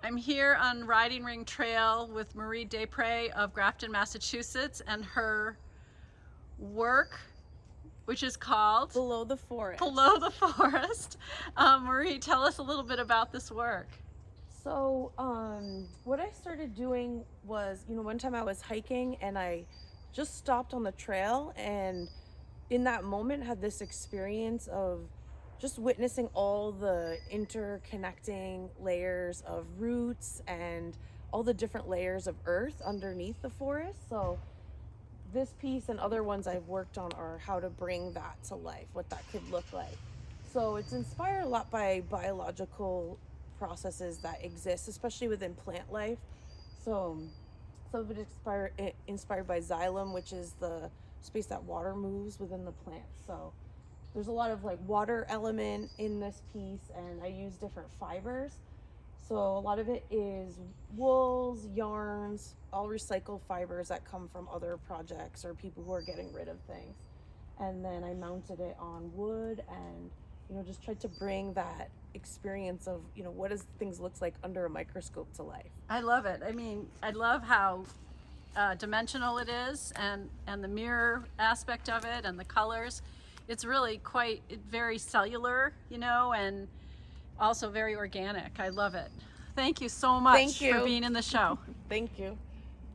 I'm here on Riding Ring Trail with Marie Despres of Grafton, Massachusetts, and her work, which is called Below the Forest. Below the Forest. Marie, tell us a little bit about this work. So, what I started doing was, one time I was hiking and I just stopped on the trail, and in that moment had this experience of just witnessing all the interconnecting layers of roots and all the different layers of earth underneath the forest. So this piece and other ones I've worked on are how to bring that to life, what that could look like. So it's inspired a lot by biological processes that exist, especially within plant life. So some of it inspired by xylem, which is the space that water moves within the plant. So there's a lot of like water element in this piece, and I use different fibers. So a lot of it is wools, yarns, all recycled fibers that come from other projects or people who are getting rid of things. And then I mounted it on wood and, just tried to bring that experience of, what does things look like under a microscope to life. I love it. I mean, I love how dimensional it is, and the mirror aspect of it and the colors. It's really quite very cellular, and also very organic. I love it. Thank you so much Thank you for being in the show. Thank you.